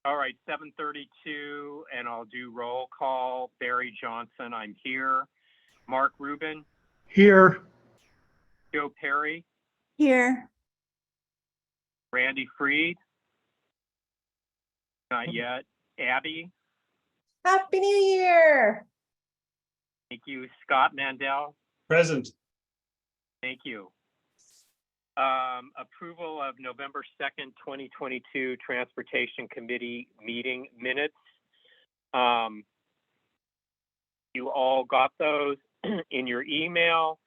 All right, 7:32, and I'll do roll call. Barry Johnson, I'm here. Mark Rubin, Here. Joe Perry, Here. Randy Freed, not yet. Abby, Happy New Year. thank you. Scott Mandel, Present. thank you. Approval of November 2nd, 2022 Transportation Committee meeting minutes. You all got those in your email.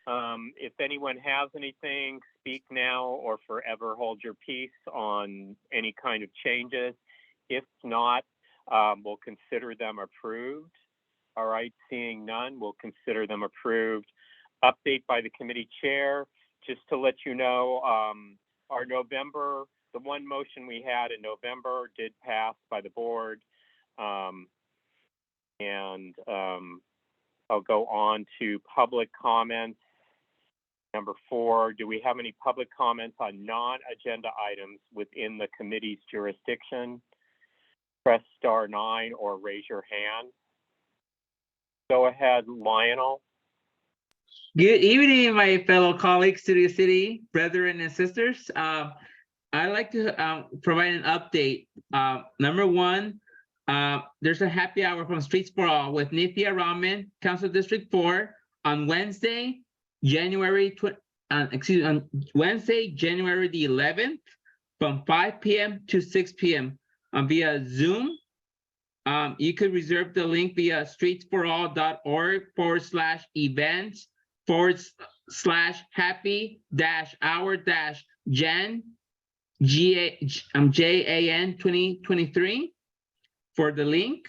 If anyone has anything, speak now or forever hold your peace on any kind of changes. If not, we'll consider them approved. All right, seeing none, we'll consider them approved. Update by the committee chair. Just to let you know, our November, the one motion we had in November did pass by the board. I'll go on to public comments. Number 4, do we have any public comments on non-agenda items within the committee's jurisdiction? Press *9 or raise your hand. Go ahead, Lionel. Good evening, my fellow colleagues, Studio City, brethren and sisters. I'd like to provide an update. Number 1, there's a happy hour from Streets for All with Nithya Raman, Council District 4, on Wednesday, January the 11th, from 5 p.m. to 6 p.m. Via Zoom. You could reserve the link via streetsforall.org/events/happy-hour-Jan JAN 2023 for the link.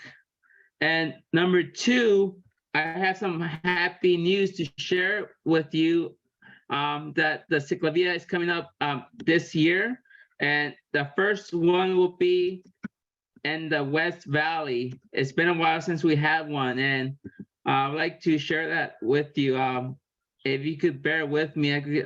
And number 2, I have some happy news to share with you, that the Ciclavia is coming up this year, and the first one will be in the West Valley. It's been a while since we had one, and I'd like to share that with you. If you could bear with me, I could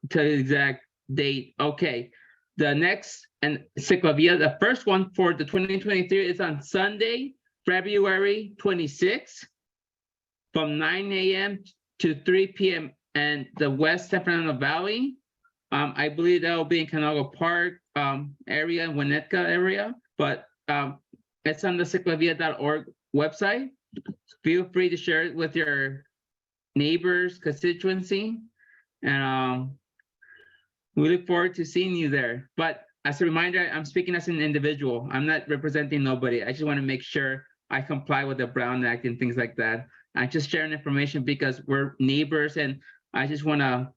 tell you the exact date. Okay, the next and Ciclavia, the first one for the 2023 is on Sunday, February 26th, from 9 a.m. to 3 p.m. and the West San Fernando Valley. I believe that will be in Canago Park area, Winnetka area, but it's on the ciclavia.org website. Feel free to share it with your neighbors, constituency, and we look forward to seeing you there. But as a reminder, I'm speaking as an individual. I'm not representing nobody. I just want to make sure I comply with the Brown Act and things like that. I just sharing information because we're neighbors, and I just want to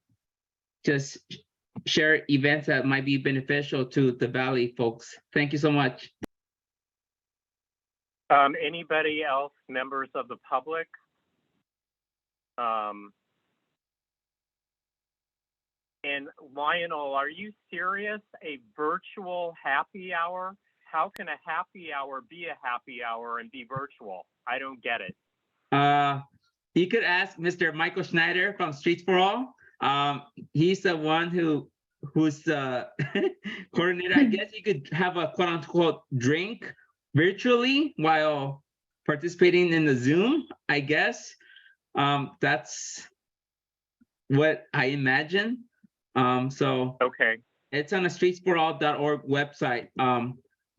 just share events that might be beneficial to the Valley folks. Thank you so much. Anybody else, members of the public? And Lionel, are you serious? A virtual happy hour? How can a happy hour be a happy hour and be virtual? I don't get it. You could ask Mr. Michael Schneider from Streets for All. He's the one who's the coordinator. I guess you could have a quote unquote drink virtually while participating in the Zoom, I guess. That's what I imagine. So okay, it's on the streetsforall.org website.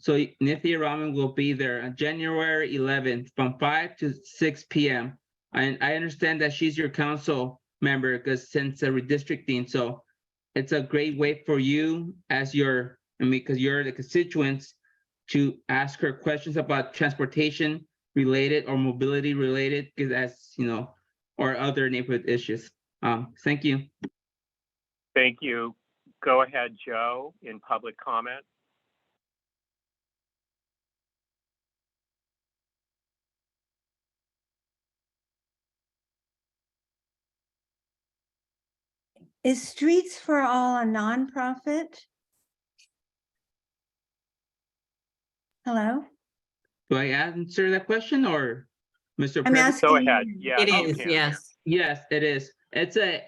So Nithya Raman will be there on January 11th from 5 to 6 p.m. And I understand that she's your council member because since the redistricting, so it's a great way for you as because you're the constituents to ask her questions about transportation related or mobility related, because as you know, or other neighborhood issues. Thank you. thank you. Go ahead, Joe, in public comment. Is Streets for All a nonprofit? Hello? Do I answer that question or Mr. I'm President? asking. Go ahead. Yeah, It you is, can. yes. Yes, it is. It's a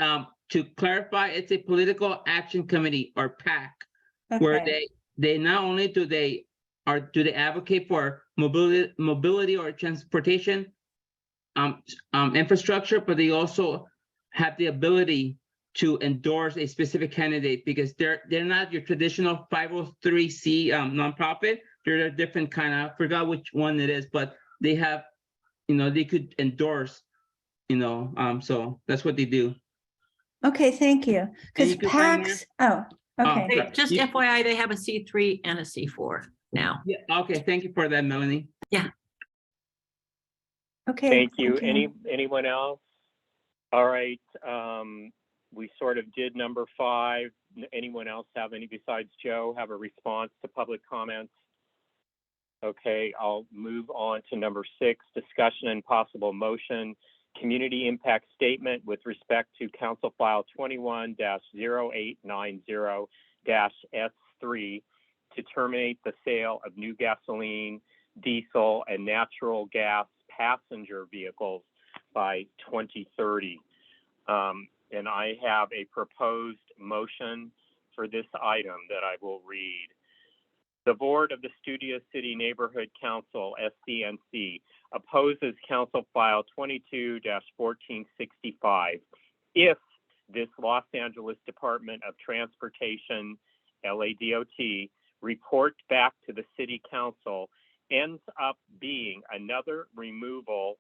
to clarify, it's a political action committee or PAC, where Okay. they not only do they do they advocate for mobility or transportation infrastructure, but they also have the ability to endorse a specific candidate because they're not your traditional 503c nonprofit. They're a different kind of, I forgot which one it is, but they have, they could endorse, so that's what they do. Okay, thank you. And Because you can find PACs, oh, okay. Right. Just FYI, they have a C3 and a C4 now. Yeah, okay, thank you for that, Melanie. Okay. Thank you. Anyone else? All right. We sort of did number 5. Anyone else have any besides Joe have a response to public comments? Okay, I'll move on to number 6, discussion and possible motion, community impact statement with respect to Council File 21-0890-S3 to terminate the sale of new gasoline, diesel, and natural gas passenger vehicles by 2030. And I have a proposed motion for this item that I will read. The Board of the Studio City Neighborhood Council, SCNC, opposes Council File 22-1465 if this Los Angeles Department of Transportation, LADOT, report back to the City Council ends up being another removal.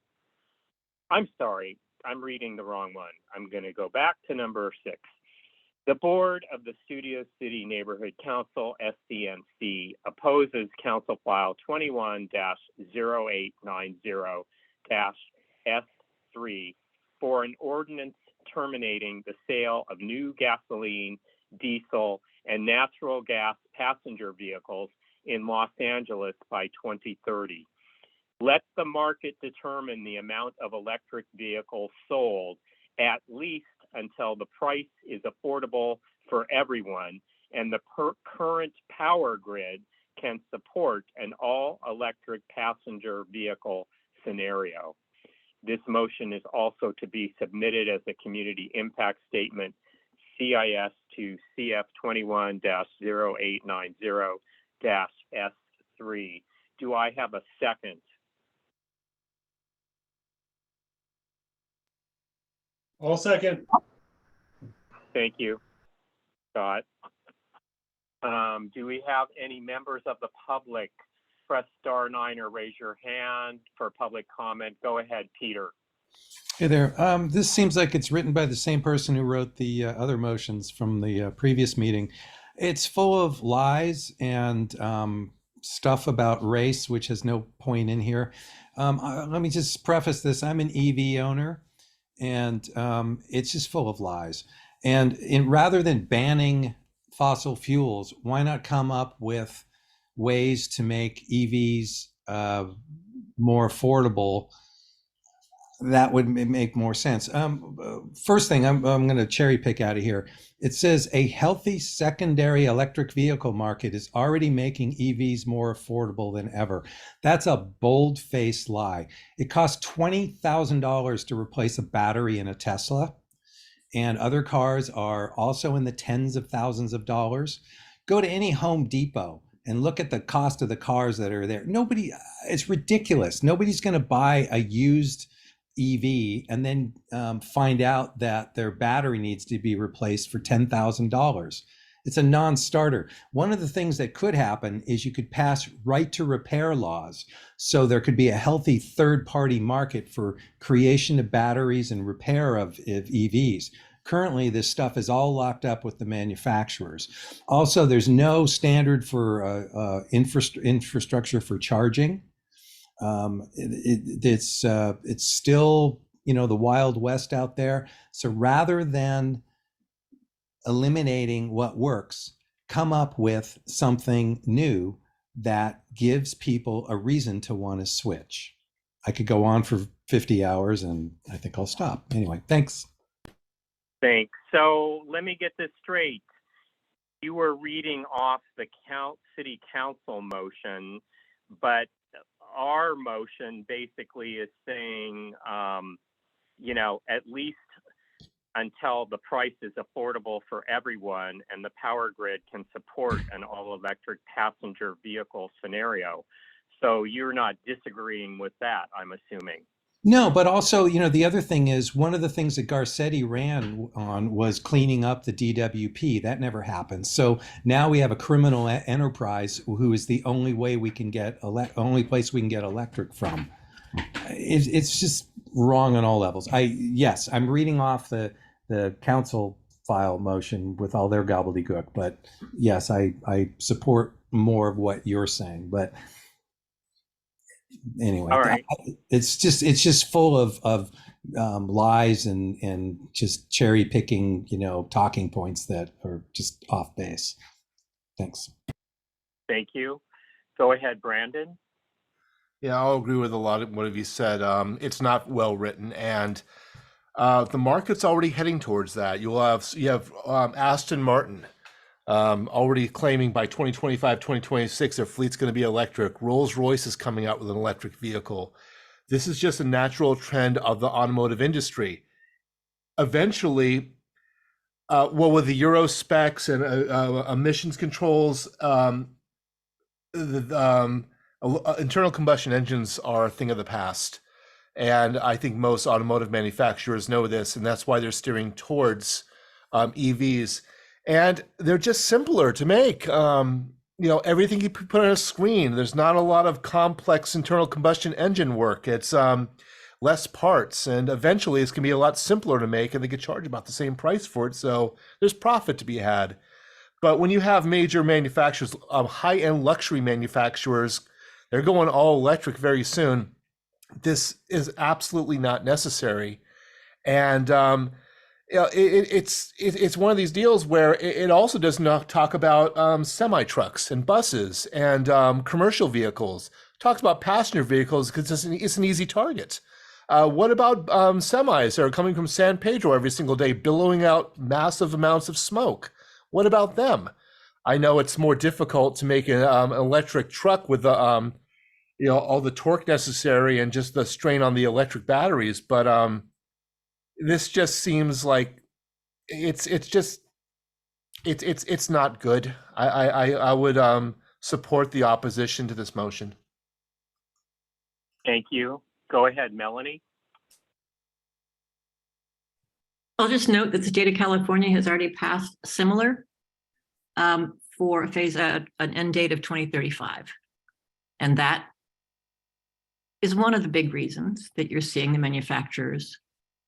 I'm sorry, I'm reading the wrong one. I'm going to go back to number 6. The Board of the Studio City Neighborhood Council, SCNC, opposes Council File 21-0890-S3 for an ordinance terminating the sale of new gasoline, diesel, and natural gas passenger vehicles in Los Angeles by 2030. Let the market determine the amount of electric vehicles sold, at least until the price is affordable for everyone and the current power grid can support an all-electric passenger vehicle scenario. This motion is also to be submitted as a community impact statement, CIS to CF 21-0890-S3. Do I have a second? I'll second. Thank you, Scott. Do we have any members of the public? Press *9 or raise your hand for public comment. Go ahead, Peter. Hey there. This seems like it's written by the same person who wrote the other motions from the previous meeting. It's full of lies and stuff about race, which has no point in here. Let me just preface this. I'm an EV owner, and it's just full of lies. And rather than banning fossil fuels, why not come up with ways to make EVs more affordable? That would make more sense. First thing, I'm going to cherry pick out of here. It says a healthy secondary electric vehicle market is already making EVs more affordable than ever. That's a bold-faced lie. It costs $20,000 to replace a battery in a Tesla, and other cars are also in the tens of thousands of dollars. Go to any Home Depot and look at the cost of the cars that are there. It's ridiculous. Nobody's going to buy a used EV and then find out that their battery needs to be replaced for $10,000. It's a non-starter. One of the things that could happen is you could pass right to repair laws, so there could be a healthy third-party market for creation of batteries and repair of EVs. Currently, this stuff is all locked up with the manufacturers. Also, there's no standard for infrastructure for charging. It's still, the Wild West out there. So rather than eliminating what works, come up with something new that gives people a reason to want to switch. I could go on for 50 hours and I think I'll stop. Anyway, thanks. Thanks. So let me get this straight. You were reading off the city council motion, but our motion basically is saying, at least until the price is affordable for everyone and the power grid can support an all-electric passenger vehicle scenario. So you're not disagreeing with that, I'm assuming. No, but also, the other thing is one of the things that Garcetti ran on was cleaning up the DWP. That never happened. So now we have a criminal enterprise who is the only way we can get only place we can get electric from. It's just wrong on all levels. Yes, I'm reading off the council file motion with all their gobbledygook, but yes, I support more of what you're saying. But anyway, All right. it's just full of lies and just cherry picking, talking points that are just off base. Thanks. Thank you. Go ahead, Brandon. Yeah, I'll agree with a lot of what you said. It's not well written, and the market's already heading towards that. You have Aston Martin already claiming by 2025, 2026, their fleet's going to be electric. Rolls-Royce is coming out with an electric vehicle. This is just a natural trend of the automotive industry. Eventually, with the Euro specs and emissions controls, internal combustion engines are a thing of the past. And I think most automotive manufacturers know this, and that's why they're steering towards EVs. And they're just simpler to make. Everything you put on a screen, there's not a lot of complex internal combustion engine work. It's less parts, and eventually it's going to be a lot simpler to make, and they could charge about the same price for it. So there's profit to be had. But when you have major manufacturers, high-end luxury manufacturers, they're going all electric very soon. This is absolutely not necessary. And it's one of these deals where it also does not talk about semi-trucks and buses and commercial vehicles. It talks about passenger vehicles because it's an easy target. What about semis that are coming from San Pedro every single day, billowing out massive amounts of smoke? What about them? I know it's more difficult to make an electric truck with the all the torque necessary and just the strain on the electric batteries, but this just seems like it's not good. I would support the opposition to this motion. Thank you. Go ahead, Melanie. I'll just note that the state of California has already passed similar for an end date of 2035. And that is one of the big reasons that you're seeing the manufacturers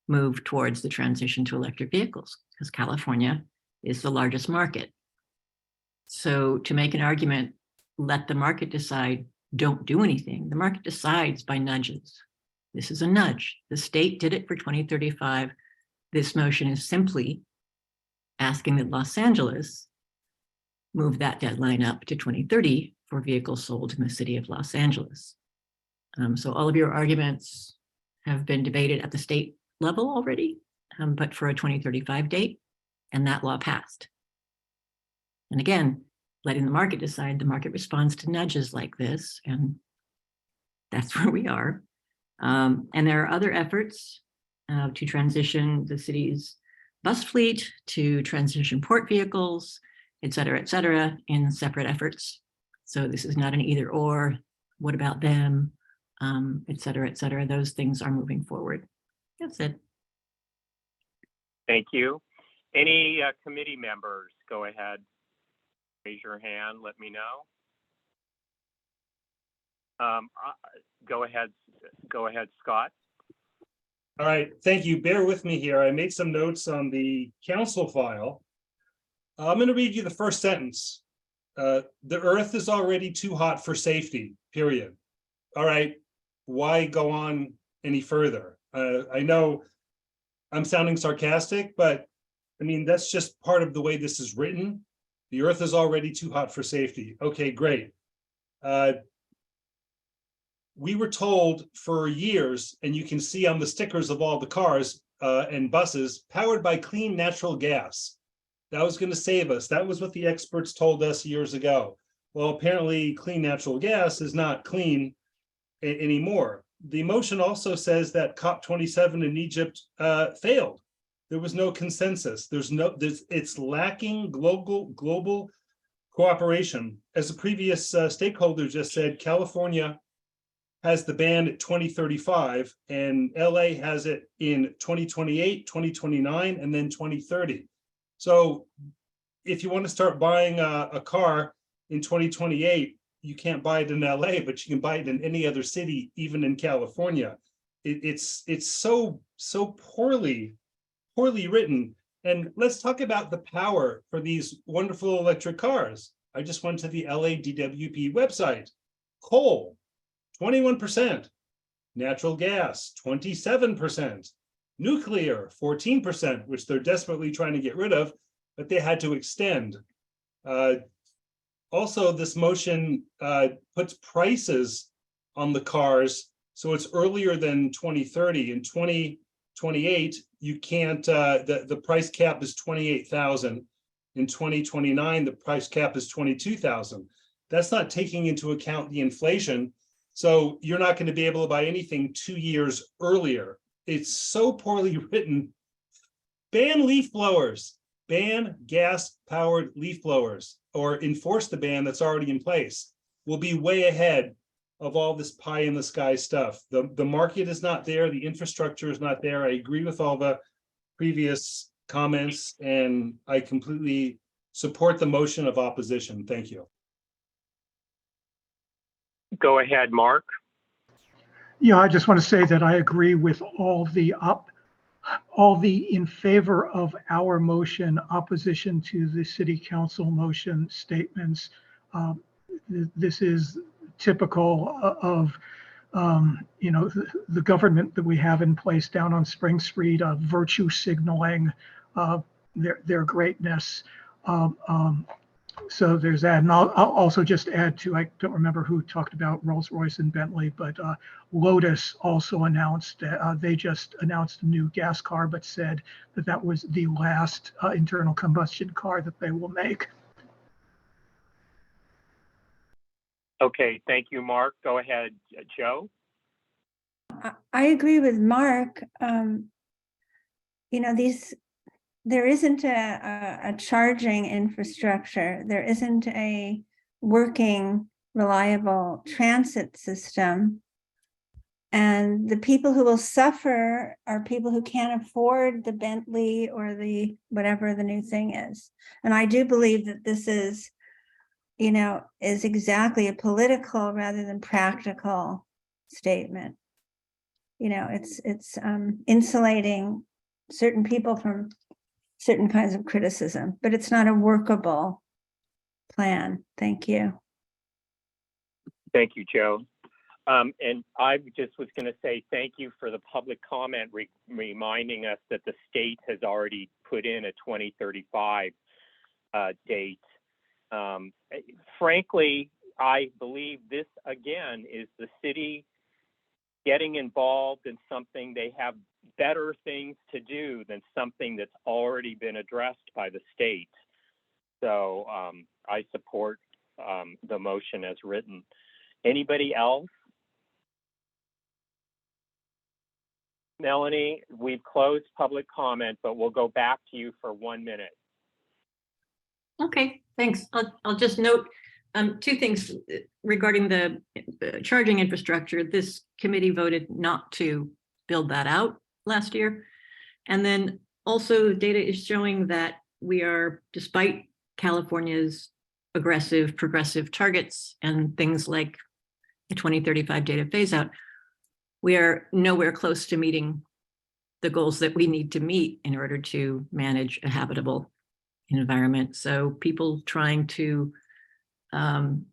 move towards the transition to electric vehicles, because California is the largest market. So to make an argument, let the market decide, don't do anything. The market decides by nudges. This is a nudge. The state did it for 2035. This motion is simply asking that Los Angeles move that deadline up to 2030 for vehicles sold in the city of Los Angeles. So all of your arguments have been debated at the state level already, but for a 2035 date, and that law passed. And again, letting the market decide, the market responds to nudges like this, and that's where we are. And there are other efforts to transition the city's bus fleet, to transition port vehicles, et cetera, in separate efforts. So this is not an either or, what about them, et cetera, those things are moving forward. That's it. Thank you. Any committee members, go ahead. Raise your hand, let me know. Go ahead, Scott. All right, thank you. Bear with me here. I made some notes on the council file. I'm going to read you the first sentence. The earth is already too hot for safety, period. All right, why go on any further? I know I'm sounding sarcastic, but I mean, that's just part of the way this is written. The earth is already too hot for safety. Okay, great. We were told for years, and you can see on the stickers of all the cars and buses, powered by clean natural gas. That was going to save us. That was what the experts told us years ago. Well, apparently clean natural gas is not clean anymore. The motion also says that COP27 in Egypt failed. There was no consensus. It's lacking global cooperation. As the previous stakeholder just said, California has the ban at 2035 and LA has it in 2028, 2029, and then 2030. So if you want to start buying a car in 2028, you can't buy it in LA, but you can buy it in any other city, even in California. It's so poorly written. And let's talk about the power for these wonderful electric cars. I just went to the LADWP website. Coal, 21%. Natural gas, 27%. Nuclear, 14%, which they're desperately trying to get rid of, but they had to extend. Also, this motion puts prices on the cars, so it's earlier than 2030. In 2028, you can't, the price cap is 28,000. In 2029, the price cap is 22,000. That's not taking into account the inflation. So you're not going to be able to buy anything 2 years earlier. It's so poorly written. Ban leaf blowers, ban gas-powered leaf blowers, or enforce the ban that's already in place. We'll be way ahead of all this pie in the sky stuff. The market is not there. The infrastructure is not there. I agree with all the previous comments, and I completely support the motion of opposition. Thank you. Go ahead, Mark. Yeah, I just want to say that I agree with all the in favor of our motion, opposition to the city council motion statements. This is typical of the government that we have in place down on Spring Street, virtue signaling their greatness. So there's that. And I'll also just add to, I don't remember who talked about Rolls-Royce and Bentley, but Lotus also announced, they just announced a new gas car, but said that that was the last internal combustion car that they will make. Okay, thank you, Mark. Go ahead, Joe. I agree with Mark. There isn't a charging infrastructure. There isn't a working, reliable transit system. And the people who will suffer are people who can't afford the Bentley or the whatever the new thing is. And I do believe that this is exactly a political rather than practical statement. It's insulating certain people from certain kinds of criticism, but it's not a workable plan. Thank you. Thank you, Joe. And I just was going to say thank you for the public comment reminding us that the state has already put in a 2035 date. Frankly, I believe this again is the city getting involved in something they have better things to do than something that's already been addressed by the state. So I support the motion as written. Anybody else? Melanie, we've closed public comment, but we'll go back to you for 1 minute. Okay, thanks. I'll just note two things regarding the charging infrastructure. This committee voted not to build that out last year. And then also data is showing that we are, despite California's aggressive, progressive targets and things like the 2035 data phase out, we are nowhere close to meeting the goals that we need to meet in order to manage a habitable environment. So people trying to, from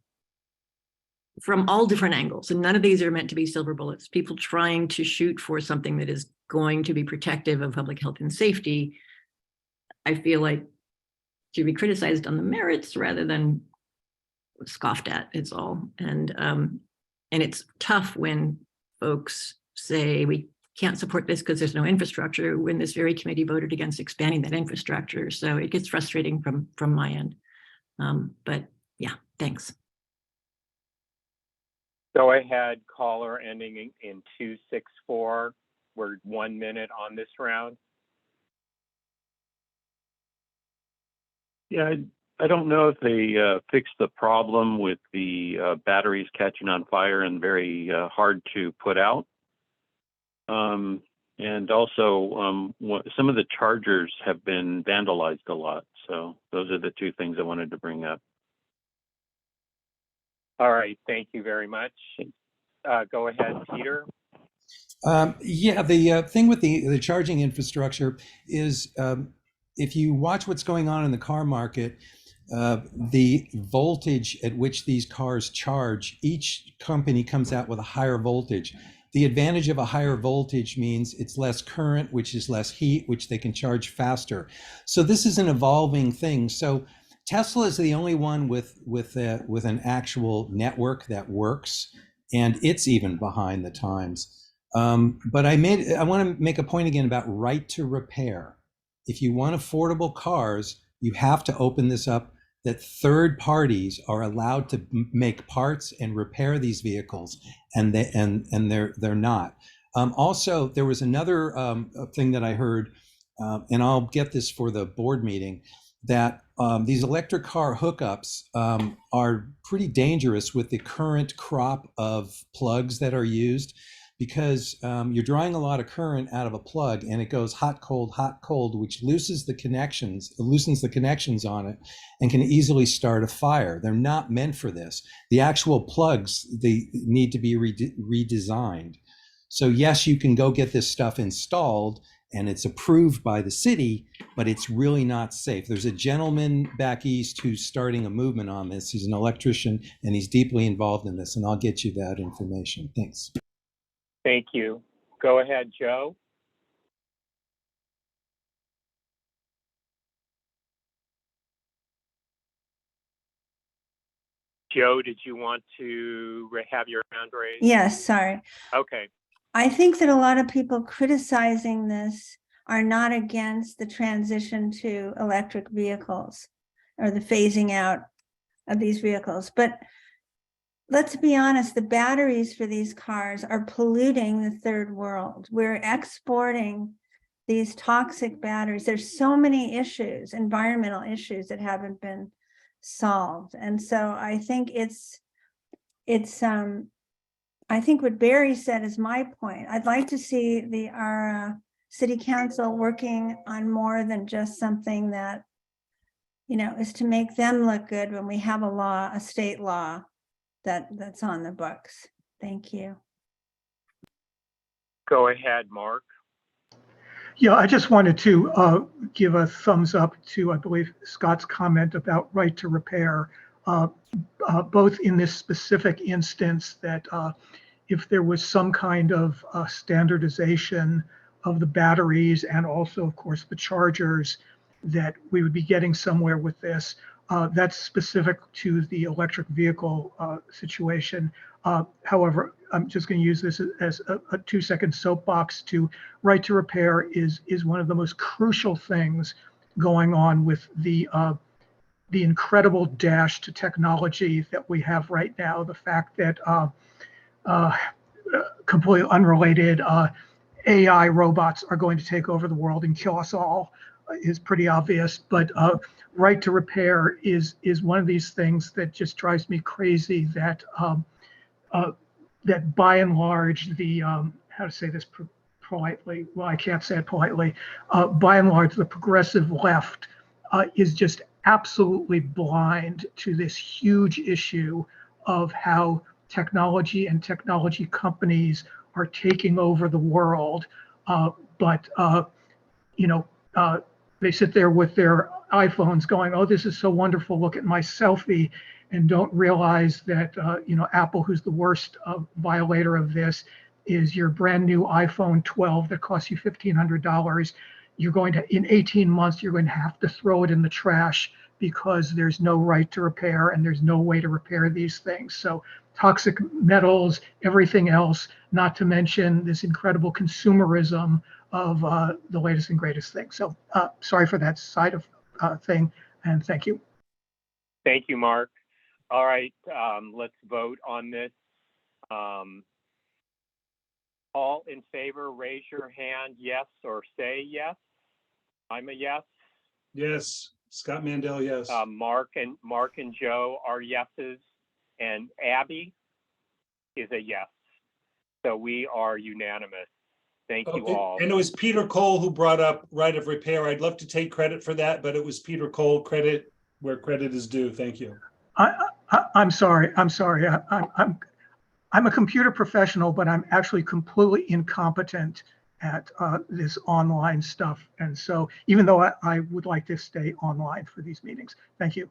all different angles, and none of these are meant to be silver bullets, people trying to shoot for something that is going to be protective of public health and safety, I feel like should be criticized on the merits rather than scoffed at, it's all. And it's tough when folks say we can't support this because there's no infrastructure when this very committee voted against expanding that infrastructure. So it gets frustrating from my end. But yeah, thanks. Go ahead, caller ending in 264. We're 1 minute on this round. Yeah, I don't know if they fixed the problem with the batteries catching on fire and very hard to put out. And also, some of the chargers have been vandalized a lot. So those are the two things I wanted to bring up. All right, thank you very much. Go ahead, Peter. Yeah, the thing with the charging infrastructure is if you watch what's going on in the car market, the voltage at which these cars charge, each company comes out with a higher voltage. The advantage of a higher voltage means it's less current, which is less heat, which they can charge faster. So this is an evolving thing. So Tesla is the only one with an actual network that works, and it's even behind the times. But I want to make a point again about right to repair. If you want affordable cars, you have to open this up that third parties are allowed to make parts and repair these vehicles, and they're not. Also, there was another thing that I heard, and I'll get this for the board meeting, that these electric car hookups are pretty dangerous with the current crop of plugs that are used, because you're drawing a lot of current out of a plug, and it goes hot, cold, which loosens the connections on it, and can easily start a fire. They're not meant for this. The actual plugs, they need to be redesigned. So yes, you can go get this stuff installed, and it's approved by the city, but it's really not safe. There's a gentleman back east who's starting a movement on this. He's an electrician, and he's deeply involved in this, and I'll get you that information. Thanks. Thank you. Go ahead, Joe. Joe, did you want to have your hand raised? Yes, sorry. Okay. I think that a lot of people criticizing this are not against the transition to electric vehicles or the phasing out of these vehicles. But let's be honest, the batteries for these cars are polluting the third world. We're exporting these toxic batteries. There's so many issues, environmental issues that haven't been solved. And so I think I think what Barry said is my point. I'd like to see our city council working on more than just something that, is to make them look good when we have a state law that's on the books. Thank you. Go ahead, Mark. Yeah, I just wanted to give a thumbs up to, I believe, Scott's comment about right to repair, both in this specific instance that if there was some kind of standardization of the batteries and also, of course, the chargers, that we would be getting somewhere with this. That's specific to the electric vehicle situation. However, I'm just going to use this as a 2-second soapbox to right to repair is one of the most crucial things going on with the incredible dash to technology that we have right now. The fact that completely unrelated AI robots are going to take over the world and kill us all is pretty obvious, but right to repair is one of these things that just drives me crazy, that that by and large the how to say this politely, well, I can't say it politely, by and large the progressive left is just absolutely blind to this huge issue of how technology and technology companies are taking over the world, but they sit there with their iPhones going, oh, this is so wonderful, look at my selfie, and don't realize that, Apple, who's the worst violator of this, is your brand new iPhone 12 that costs you $1,500. You're going to, in 18 months, you're going to have to throw it in the trash because there's no right to repair and there's no way to repair these things. So toxic metals, everything else, not to mention this incredible consumerism of the latest and greatest thing. So sorry for that side of thing, and thank you. Thank you, Mark. All right, let's vote on this. All in favor, raise your hand, yes, or say yes. I'm a yes. Yes. Scott Mandel, yes. Mark and Joe are yeses, and Abby is a yes. So we are unanimous. Thank you all. And it was Peter Cole who brought up right of repair. I'd love to take credit for that, but it was Peter Cole, credit where credit is due. Thank you. I'm sorry. I'm a computer professional, but I'm actually completely incompetent at this online stuff. And so even though I would like to stay online for these meetings, thank you.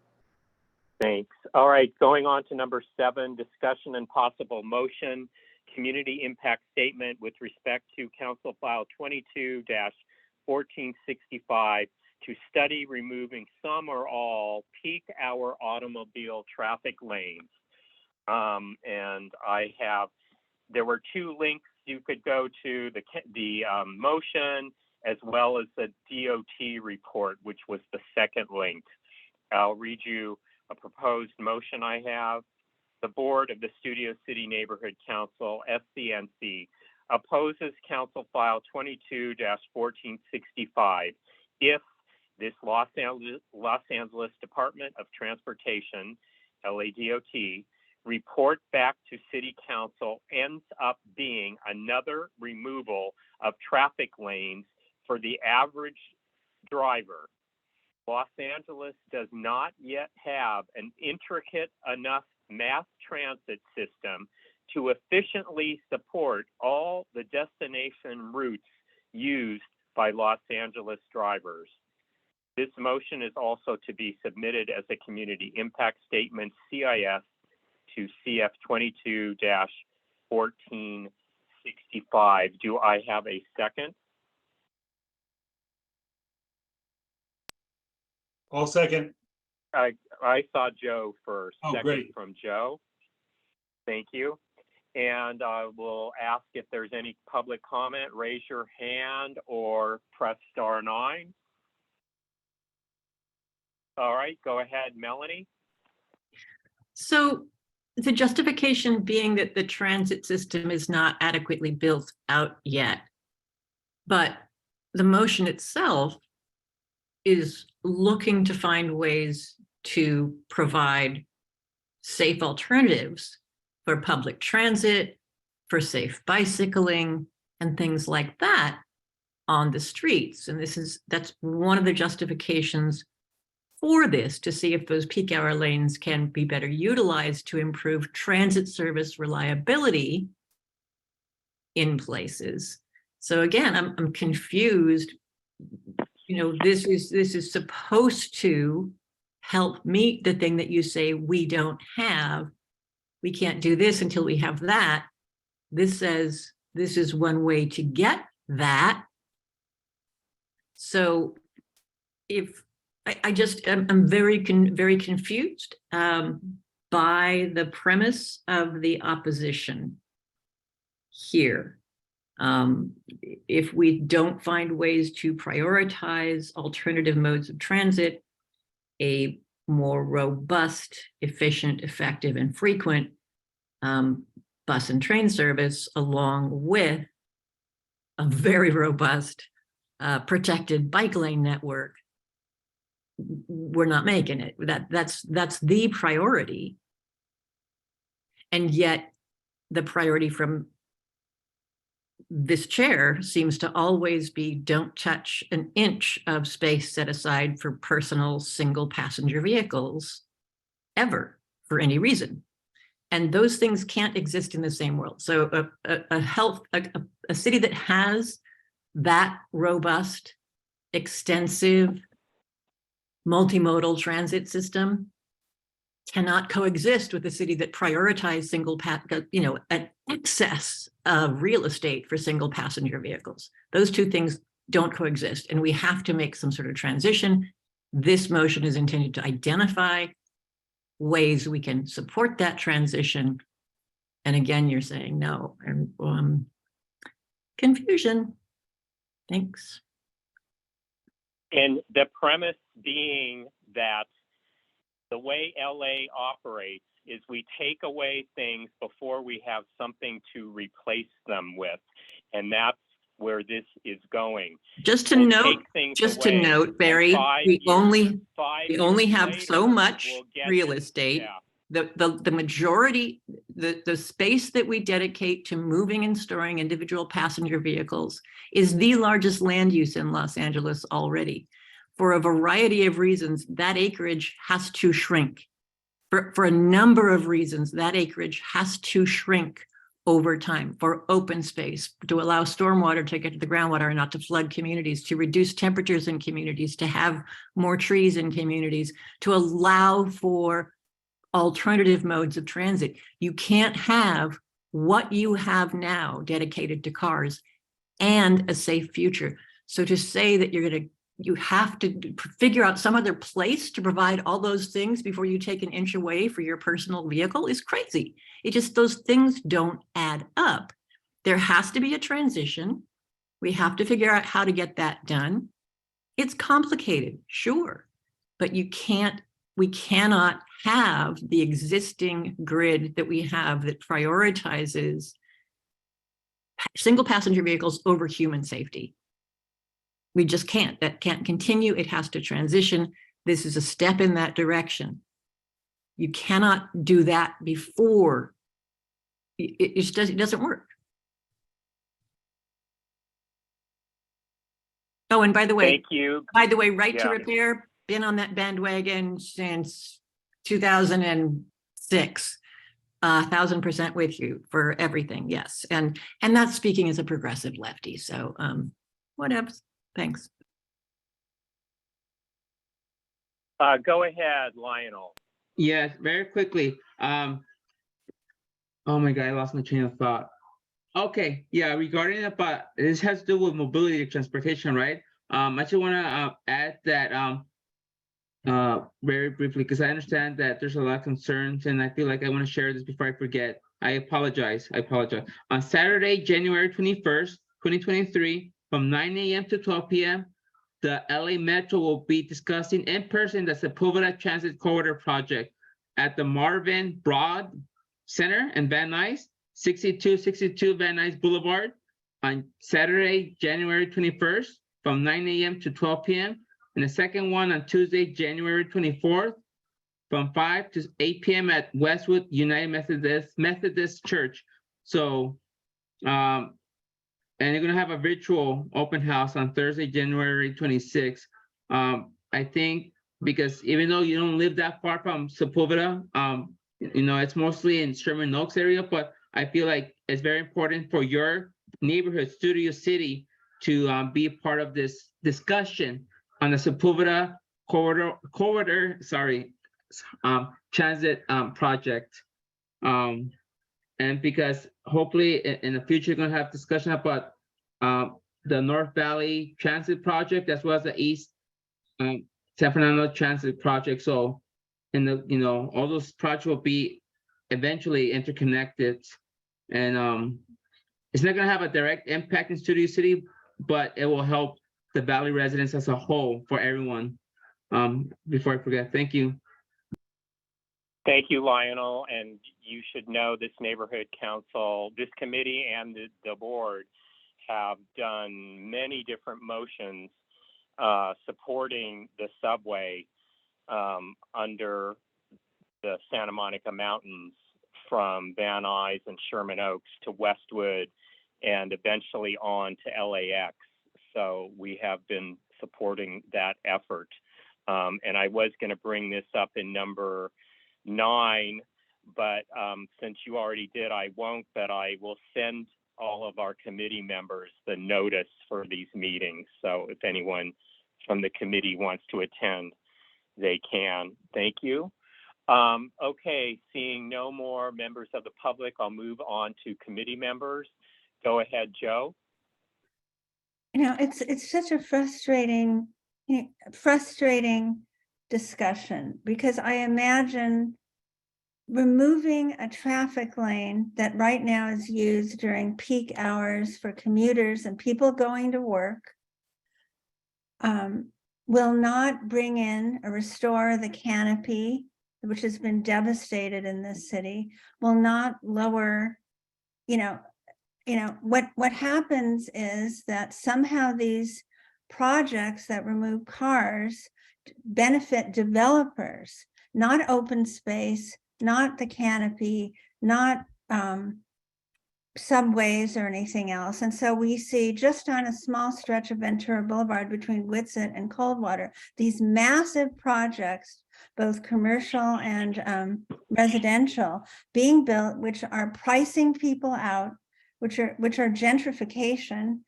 Thanks. All right, going on to number 7, discussion and possible motion, community impact statement with respect to Council File 22-1465 to study removing some or all peak hour automobile traffic lanes. And there were 2 links you could go to, the motion as well as the DOT report, which was the second link. I'll read you a proposed motion I have. The Board of the Studio City Neighborhood Council, SCNC, opposes Council File 22-1465 if this Los Angeles Department of Transportation, LADOT, report back to City Council ends up being another removal of traffic lanes for the average driver. Los Angeles does not yet have an intricate enough mass transit system to efficiently support all the destination routes used by Los Angeles drivers. This motion is also to be submitted as a community impact statement, CIS, to CF 22-1465. Do I have a second? I'll second. I saw Joe first. Oh, Second great. from Joe. Thank you. And I will ask if there's any public comment, raise your hand or press *9. All right, go ahead, Melanie. So the justification being that the transit system is not adequately built out yet, but the motion itself is looking to find ways to provide safe alternatives for public transit, for safe bicycling, and things like that on the streets. And that's one of the justifications for this, to see if those peak hour lanes can be better utilized to improve transit service reliability in places. So again, I'm confused. You know, this is supposed to help meet the thing that you say we don't have. We can't do this until we have that. This says this is one way to get that. So if I'm very confused by the premise of the opposition here. If we don't find ways to prioritize alternative modes of transit, a more robust, efficient, effective, and frequent bus and train service, along with a very robust protected bike lane network, we're not making it. That's the priority. And yet the priority from this chair seems to always be don't touch an inch of space set aside for personal single passenger vehicles ever, for any reason. And those things can't exist in the same world. So a city that has that robust, extensive, multimodal transit system cannot coexist with a city that prioritizes an excess of real estate for single passenger vehicles. Those two things don't coexist, and we have to make some sort of transition. This motion is intended to identify ways we can support that transition. And again, you're saying no, and confusion. Thanks. And the premise being that the way LA operates is we take away things before we have something to replace them with. And that's where this is going. Just to We'll note, take things just to away, note, and Barry, 5 we years- only 5 we years only have later, so much we'll get real to- estate. yeah. The majority, the space that we dedicate to moving and storing individual passenger vehicles is the largest land use in Los Angeles already. For a variety of reasons, that acreage has to shrink. For a number of reasons, that acreage has to shrink over time for open space, to allow stormwater to get to the groundwater and not to flood communities, to reduce temperatures in communities, to have more trees in communities, to allow for alternative modes of transit. You can't have what you have now dedicated to cars and a safe future. So to say that you have to figure out some other place to provide all those things before you take an inch away for your personal vehicle is crazy. Those things don't add up. There has to be a transition. We have to figure out how to get that done. It's complicated, sure, but we cannot have the existing grid that we have that prioritizes single passenger vehicles over human safety. We just can't. That can't continue. It has to transition. This is a step in that direction. You cannot do that before. It doesn't work. Oh, and by the way, Thank you. right to Yeah. repair, been on that bandwagon since 2006. 1,000% with you for everything, yes. And that's speaking as a progressive lefty. So whatever. Thanks. Go ahead, Lionel. Yes, very quickly. Oh my God, I lost my train of thought. Okay, yeah, regarding about this has to do with mobility and transportation, right? I just want to add that very briefly, because I understand that there's a lot of concerns, and I feel like I want to share this before I forget. I apologize. On Saturday, January 21st, 2023, from 9 a.m. to 12 p.m., the LA Metro will be discussing in person the Sepulveda Transit Corridor project at the Marvin Broad Center in Van Nuys, 6262 Van Nuys Boulevard, on Saturday, January 21st, from 9 a.m. to 12 p.m. And the second one on Tuesday, January 24th, from 5 to 8 p.m. at Westwood United Methodist Church. So, and you're gonna have a virtual open house on Thursday, January 26th. I think because even though you don't live that far from Sepulveda, it's mostly in Sherman Oaks area, but I feel like it's very important for your neighborhood, Studio City, to be a part of this discussion on the Sepulveda corridor, transit project. And because hopefully in the future, you're gonna have discussion about the North Valley Transit Project, as well as the East San Fernando Transit Project. So, all those projects will be eventually interconnected, and it's not gonna have a direct impact in Studio City, but it will help the Valley residents as a whole for everyone. Before I forget, thank you. Thank you, Lionel. And you should know this neighborhood council, this committee and the board have done many different motions supporting the subway under the Santa Monica Mountains from Van Nuys and Sherman Oaks to Westwood and eventually on to LAX. So we have been supporting that effort. And I was going to bring this up in number 9, but since you already did, I won't, but I will send all of our committee members the notice for these meetings. So if anyone from the committee wants to attend, they can. Thank you. Okay, seeing no more members of the public, I'll move on to committee members. Go ahead, Joe. It's such a frustrating discussion, because I imagine removing a traffic lane that right now is used during peak hours for commuters and people going to work will not bring in or restore the canopy, which has been devastated in this city, will not lower, what happens is that somehow these projects that remove cars benefit developers, not open space, not the canopy, not subways or anything else. And so we see just on a small stretch of Ventura Boulevard between Whitsett and Coldwater, these massive projects, both commercial and residential, being built, which are pricing people out, which are gentrification,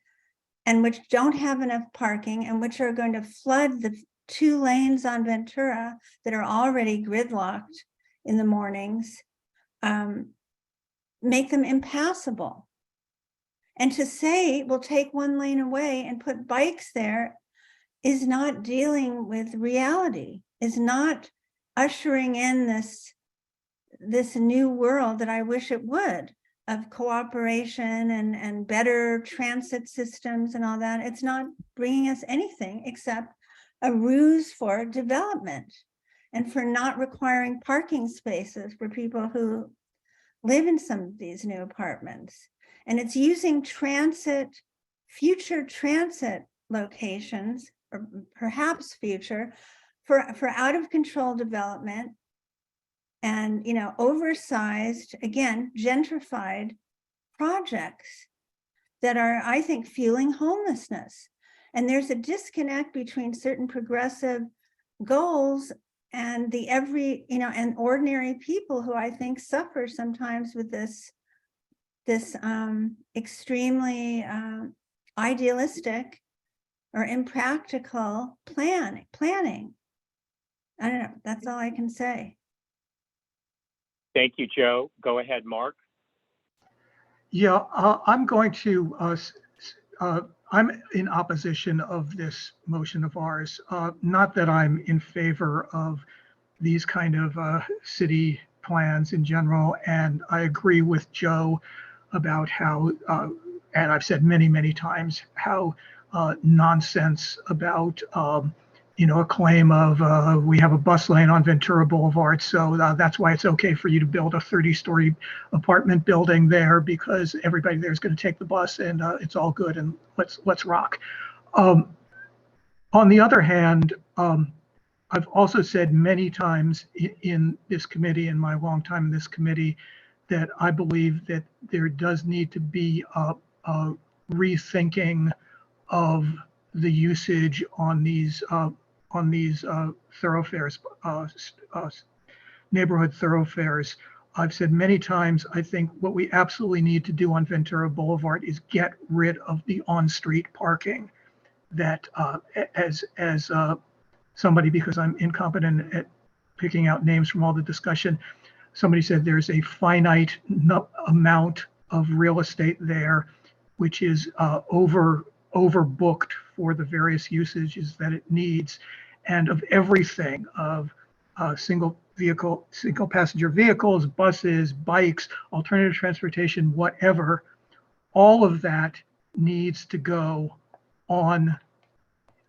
and which don't have enough parking, and which are going to flood the 2 lanes on Ventura that are already gridlocked in the mornings, make them impassable. And to say we'll take 1 lane away and put bikes there is not dealing with reality, is not ushering in this new world that I wish it would, of cooperation and better transit systems and all that. It's not bringing us anything except a ruse for development and for not requiring parking spaces for people who live in some of these new apartments. And it's using future transit locations, or perhaps future, for out of control development and, oversized, again, gentrified projects that are, I think, fueling homelessness. And there's a disconnect between certain progressive goals and the and ordinary people who I think suffer sometimes with this extremely idealistic or impractical planning. I don't know, that's all I can say. Thank you, Joe. Go ahead, Mark. Yeah, I'm going to, I'm in opposition of this motion of ours. Not that I'm in favor of these kind of city plans in general. And I agree with Joe about how, and I've said many, many times, how nonsense about, a claim of we have a bus lane on Ventura Boulevard, so that's why it's okay for you to build a 30-story apartment building there because everybody there is going to take the bus and it's all good and let's rock. On the other hand, I've also said many times in this committee, in my long time in this committee, that I believe that there does need to be a rethinking of the usage on these thoroughfares, neighborhood thoroughfares. I've said many times, I think what we absolutely need to do on Ventura Boulevard is get rid of the on-street parking that as somebody, because I'm incompetent at picking out names from all the discussion, somebody said there's a finite amount of real estate there, which is overbooked for the various usages that it needs, and of everything, of single passenger vehicles, buses, bikes, alternative transportation, whatever, all of that needs to go on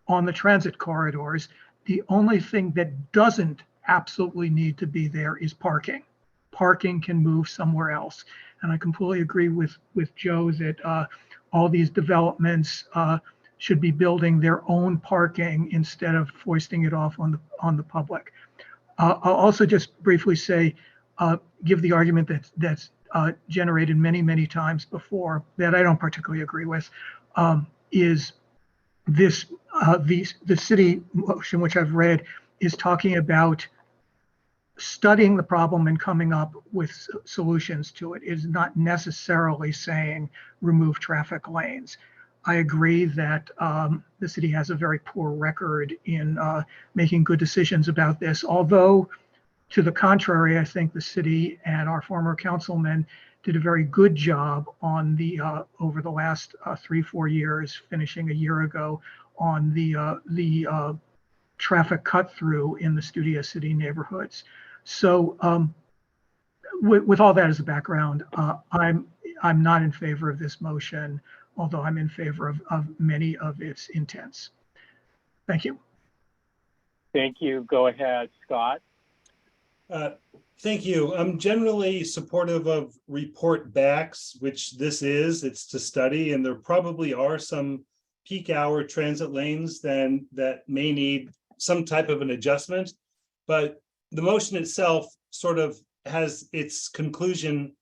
the transit corridors. The only thing that doesn't absolutely need to be there is parking. Parking can move somewhere else. And I completely agree with Joe that all these developments should be building their own parking instead of foisting it off on the public. I'll also just briefly say, give the argument that's generated many, many times before that I don't particularly agree with, is this the city motion, which I've read, is talking about studying the problem and coming up with solutions to it. It is not necessarily saying remove traffic lanes. I agree that the city has a very poor record in making good decisions about this, although to the contrary, I think the city and our former councilman did a very good job on the over the last 3-4 years, finishing a year ago, on the traffic cut through in the Studio City neighborhoods. So with all that as a background, I'm not in favor of this motion, although I'm in favor of many of its intents. Thank you. Thank you. Go ahead, Scott. Thank you. I'm generally supportive of report backs, which this is. It's to study, and there probably are some peak hour transit lanes then that may need some type of an adjustment. But the motion itself sort of has its conclusion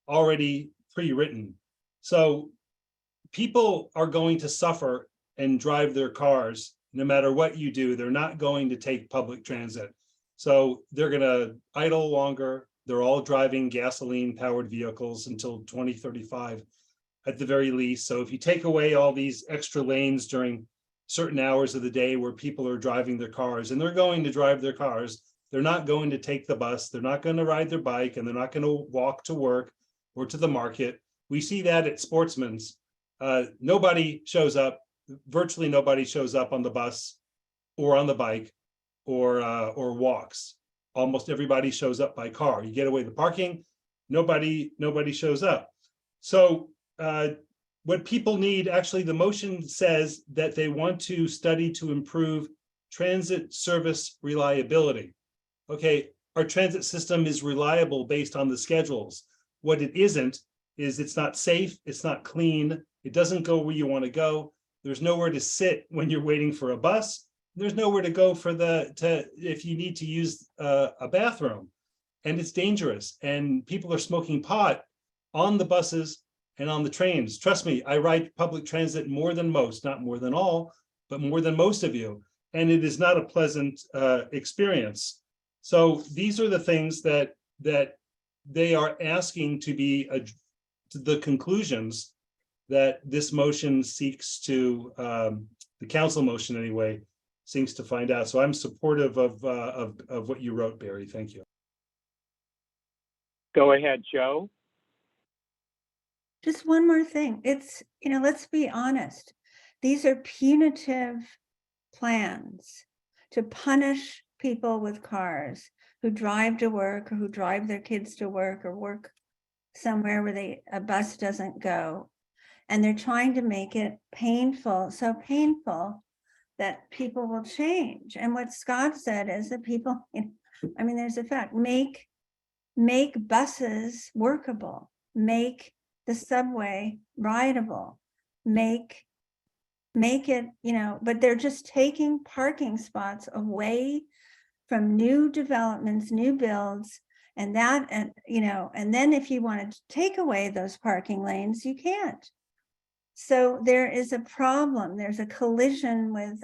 already pre-written. So people are going to suffer and drive their cars no matter what you do. They're not going to take public transit. So they're going to idle longer. They're all driving gasoline powered vehicles until 2035 at the very least. So if you take away all these extra lanes during certain hours of the day where people are driving their cars, and they're going to drive their cars, they're not going to take the bus, they're not going to ride their bike, and they're not going to walk to work or to the market. We see that at Sportsman's. Nobody shows up, virtually nobody shows up on the bus or on the bike or walks. Almost everybody shows up by car. You get away the parking, nobody shows up. So what people need, actually the motion says that they want to study to improve transit service reliability. Okay, our transit system is reliable based on the schedules. What it isn't is it's not safe, it's not clean, it doesn't go where you want to go. There's nowhere to sit when you're waiting for a bus. There's nowhere to go if you need to use a bathroom, and it's dangerous. And people are smoking pot on the buses and on the trains. Trust me, I ride public transit more than most, not more than all, but more than most of you. And it is not a pleasant experience. So these are the things that they are asking to be the conclusions that this motion seeks to, the council motion anyway, seems to find out. So I'm supportive of what you wrote, Barry. Thank you. Go ahead, Joe. Just one more thing. It's, let's be honest. These are punitive plans to punish people with cars who drive to work or who drive their kids to work or work somewhere where a bus doesn't go. And they're trying to make it painful, so painful that people will change. And what Scott said is that people, there's a fact, make buses workable, make the subway rideable, make it, but they're just taking parking spots away from new developments, new builds, and then if you wanted to take away those parking lanes, you can't. So there is a problem. There's a collision with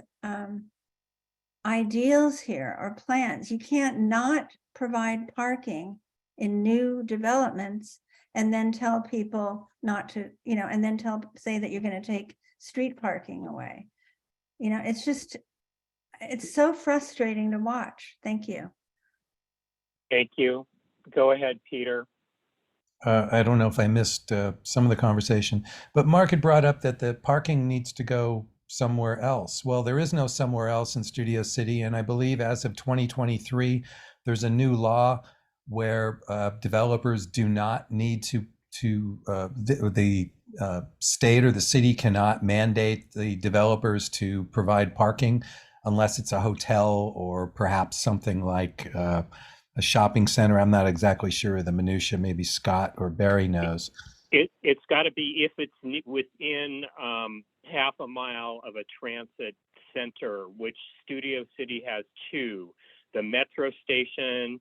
ideals here or plans. You can't not provide parking in new developments and then tell people not to, and then say that you're going to take street parking away. It's so frustrating to watch. Thank you. Thank you. Go ahead, Peter. I don't know if I missed some of the conversation, but Mark had brought up that the parking needs to go somewhere else. Well, there is no somewhere else in Studio City, and I believe as of 2023, there's a new law where developers do not need to the state or the city cannot mandate the developers to provide parking unless it's a hotel or perhaps something like a shopping center. I'm not exactly sure of the minutia. Maybe Scott or Barry knows. It's got to be if it's within half a mile of a transit center, which Studio City has two: the metro station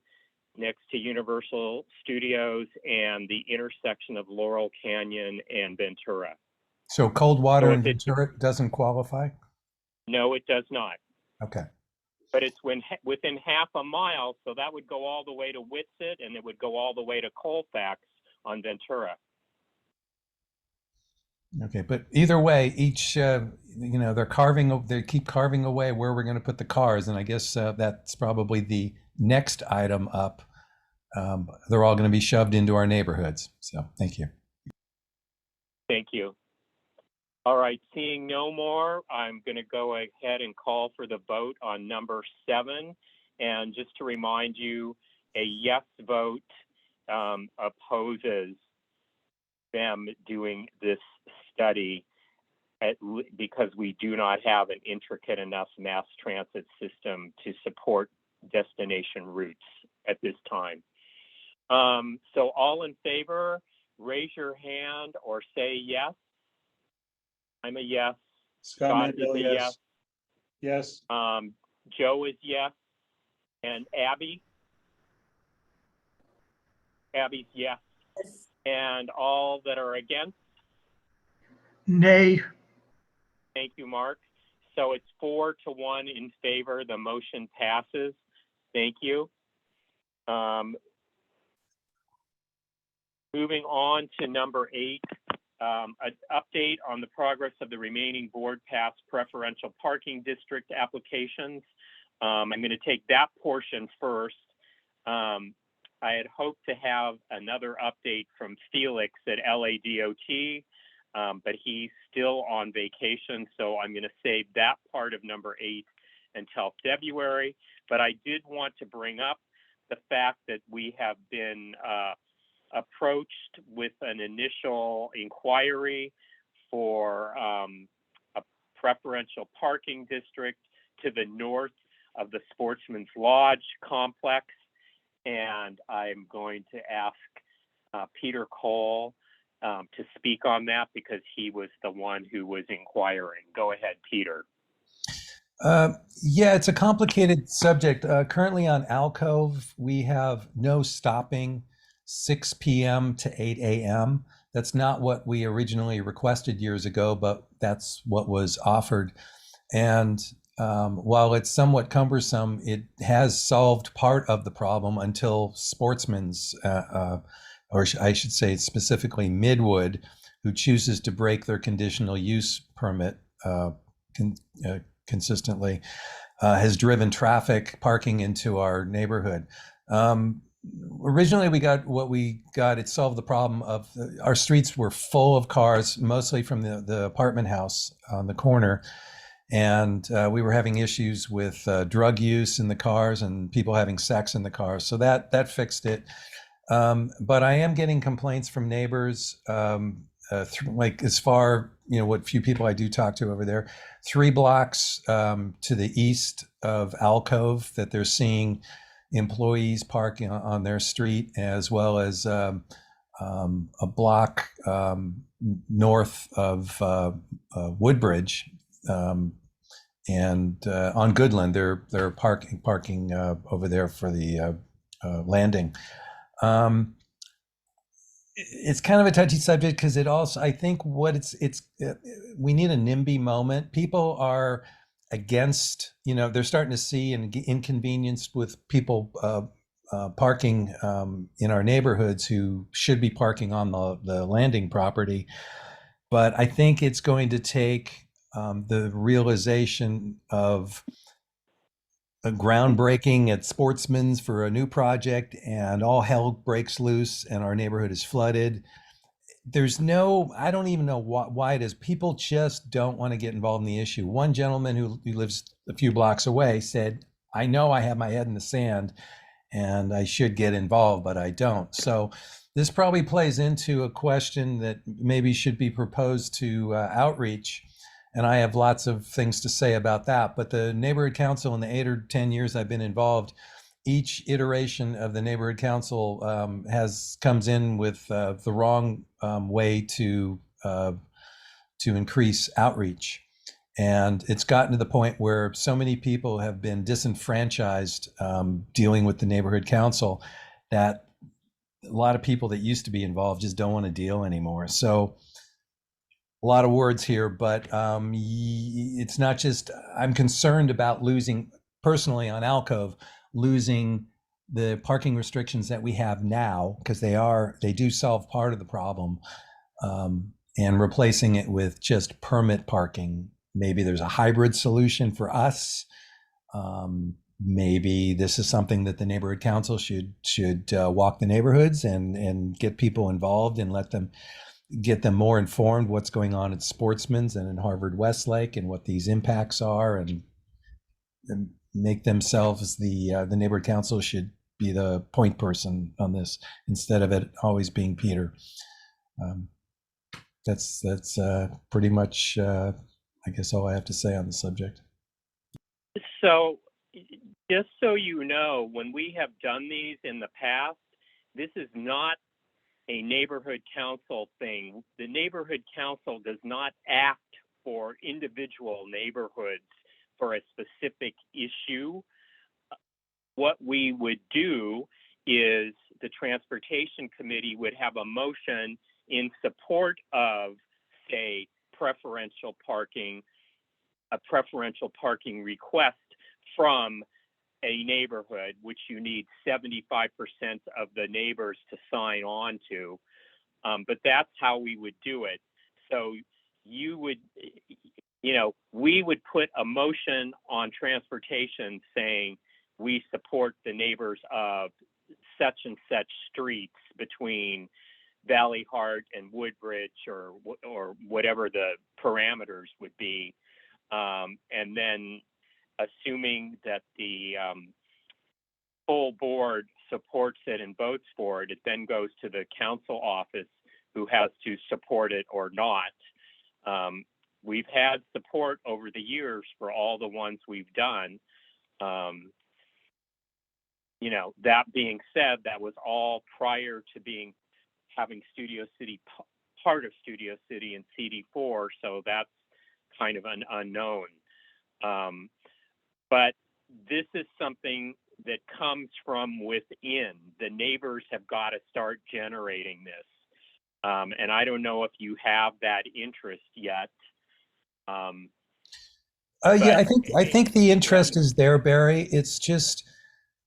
next to Universal Studios and the intersection of Laurel Canyon and Ventura. So Coldwater and Ventura doesn't qualify? No, it does not. Okay. But it's within half a mile, so that would go all the way to Whitsett, and it would go all the way to Colfax on Ventura. Okay, but either way, each they keep carving away where we're going to put the cars, and I guess that's probably the next item up. They're all going to be shoved into our neighborhoods. So thank you. Thank you. All right, seeing no more, I'm going to go ahead and call for the vote on number 7. And just to remind you, a yes vote opposes them doing this study because we do not have an intricate enough mass transit system to support destination routes at this time. So all in favor, raise your hand or say yes. I'm a yes. Scott Scott is Mandel, a yes. Yes. Joe is yes. And Abby? Abby's yes. And all that are against? Nay. Thank you, Mark. So it's 4-1 in favor. The motion passes. Thank you. Moving on to number 8, an update on the progress of the remaining board pass preferential parking district applications. I'm going to take that portion first. I had hoped to have another update from Felix at LADOT, but he's still on vacation, so I'm going to save that part of number 8 until February. But I did want to bring up the fact that we have been approached with an initial inquiry for a preferential parking district to the north of the Sportsman's Lodge complex. And I'm going to ask Peter Cole to speak on that because he was the one who was inquiring. Go ahead, Peter. Yeah, it's a complicated subject. Currently on Alcove, we have no stopping 6 p.m. to 8 a.m. That's not what we originally requested years ago, but that's what was offered. And while it's somewhat cumbersome, it has solved part of the problem until Sportsman's, or I should say specifically Midwood, who chooses to break their conditional use permit consistently, has driven traffic parking into our neighborhood. Originally, it solved the problem of our streets were full of cars, mostly from the apartment house on the corner. And we were having issues with drug use in the cars and people having sex in the cars. So that fixed it. But I am getting complaints from neighbors, like as far, what few people I do talk to over there, 3 blocks to the east of Alcove, that they're seeing employees parking on their street, as well as a block north of Woodbridge. And on Goodland, they're parking over there for the landing. It's kind of a touchy subject because it also, I think we need a NIMBY moment. People are against, they're starting to see an inconvenience with people parking in our neighborhoods who should be parking on the landing property. But I think it's going to take the realization of a groundbreaking at Sportsman's for a new project, and all hell breaks loose and our neighborhood is flooded. I don't even know why it is. People just don't want to get involved in the issue. One gentleman who lives a few blocks away said, I know I have my head in the sand and I should get involved, but I don't. So this probably plays into a question that maybe should be proposed to outreach. And I have lots of things to say about that. But the neighborhood council, in the 8 or 10 years I've been involved, each iteration of the neighborhood council comes in with the wrong way to increase outreach. And it's gotten to the point where so many people have been disenfranchised dealing with the neighborhood council that a lot of people that used to be involved just don't want to deal anymore. So a lot of words here, but it's not just, I'm concerned about losing, personally on Alcove, losing the parking restrictions that we have now, because they do solve part of the problem, and replacing it with just permit parking. Maybe there's a hybrid solution for us. Maybe this is something that the neighborhood council should walk the neighborhoods and get people involved and get them more informed what's going on at Sportsman's and in Harvard Westlake and what these impacts are, and make themselves the neighborhood council should be the point person on this instead of it always being Peter. That's pretty much I guess all I have to say on the subject. So just so you know, when we have done these in the past, this is not a neighborhood council thing. The neighborhood council does not act for individual neighborhoods for a specific issue. What we would do is the transportation committee would have a motion in support of, say, preferential parking, a preferential parking request from a neighborhood, which you need 75% of the neighbors to sign on to. But that's how we would do it. So you would, we would put a motion on transportation saying we support the neighbors of such and such streets between Valley Heart and Woodbridge or whatever the parameters would be. And then assuming that the full board supports it and votes for it, it then goes to the council office who has to support it or not. We've had support over the years for all the ones we've done. That being said, that was all prior to having Studio City part of Studio City and CD4, so that's kind of an unknown. But this is something that comes from within. The neighbors have got to start generating this. And I don't know if you have that interest yet. Yeah, I think the interest is there, Barry. It's just,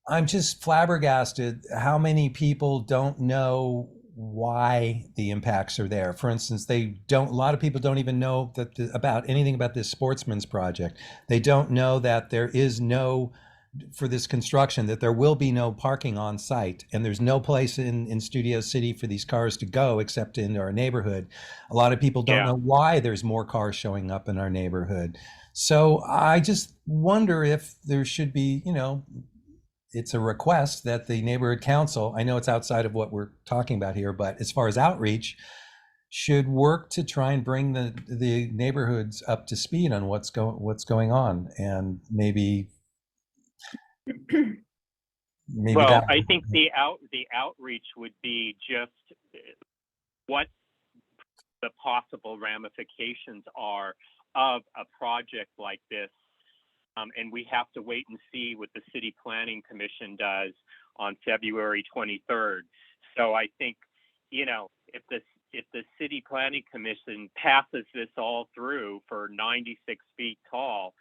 I'm just flabbergasted how many people don't know why the impacts are there. For instance, a lot of people don't even know about anything about this Sportsman's project. They don't know that there is for this construction, that there will be no parking on site, and there's no place in Studio City for these cars to go except in our neighborhood. A lot of people don't know why there's more cars showing up in our neighborhood. So I just wonder if there should be, it's a request that the neighborhood council, I know it's outside of what we're talking about here, but as far as outreach, should work to try and bring the neighborhoods up to speed on what's going on, and maybe well, I think the outreach would be just what the possible ramifications are of a project like this. And we have to wait and see what the City Planning Commission does on February 23rd. So I think, if the City Planning Commission passes this all through for 96 feet tall,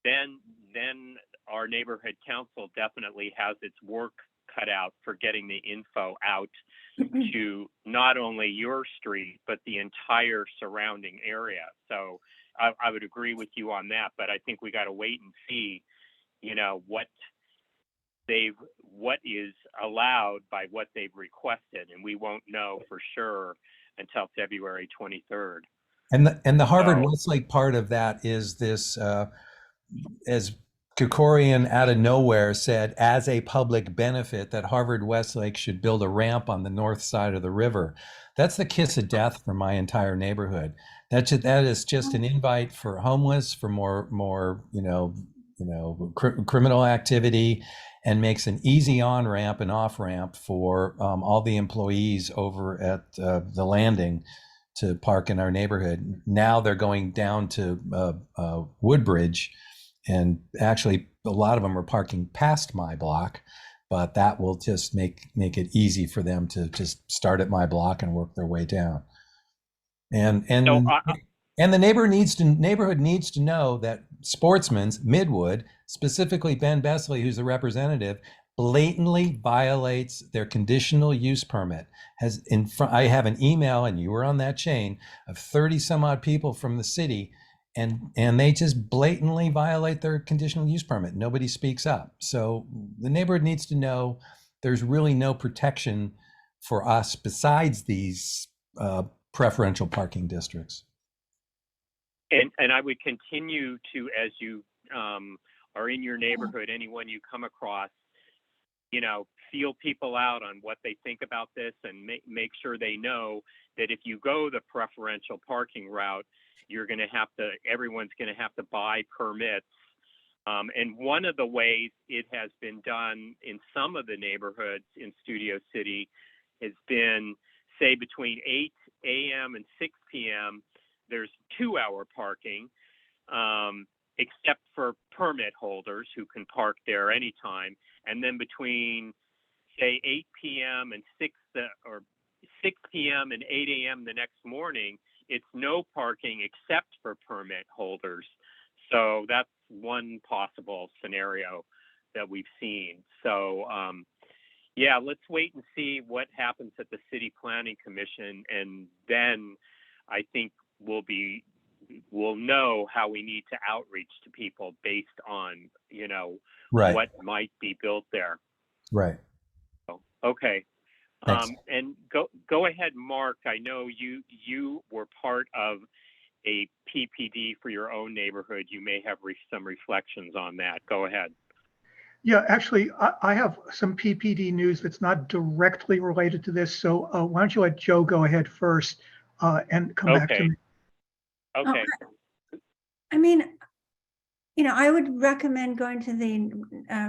then our neighborhood council definitely has its work cut out for getting the info out to not only your street, but the entire surrounding area. So I would agree with you on that, but I think we got to wait and see, what is allowed by what they've requested, and we won't know for sure until February 23rd. And the Harvard Westlake part of that is this, as Kikorian out of nowhere said, as a public benefit, that Harvard Westlake should build a ramp on the north side of the river. That's the kiss of death for my entire neighborhood. That is just an invite for homeless, for more criminal activity, and makes an easy on ramp and off ramp for all the employees over at the landing to park in our neighborhood. Now they're going down to Woodbridge, and actually a lot of them are parking past my block, but that will just make it easy for them to just start at my block and work their way down. And the neighborhood needs to know that Sportsman's, Midwood, specifically Ben Bessley, who's the representative, blatantly violates their conditional use permit. I have an email, and you were on that chain, of 30 some odd people from the city, and they just blatantly violate their conditional use permit. Nobody speaks up. So the neighborhood needs to know there's really no protection for us besides these preferential parking districts. And I would continue to, as you are in your neighborhood, anyone you come across, feel people out on what they think about this, and make sure they know that if you go the preferential parking route, everyone's going to have to buy permits And one of the ways it has been done in some of the neighborhoods in Studio City has been, say, between 8 a.m. and 6 p.m., there's 2-hour parking, except for permit holders who can park there anytime. And then between, say, 8 p.m. and 6 p.m. and 8 a.m. the next morning, it's no parking except for permit holders. So that's one possible scenario that we've seen. So yeah, let's wait and see what happens at the City Planning Commission, and then I think we'll know how we need to outreach to people based on, you know, Right. what might be built there. Right. So, okay. Thanks. And go ahead, Mark. I know you were part of a PPD for your own neighborhood. You may have some reflections on that. Go ahead. Yeah, actually, I have some PPD news that's not directly related to this. So why don't you let Joe go ahead first and come back to me. Okay. I mean, you know, I would recommend going to the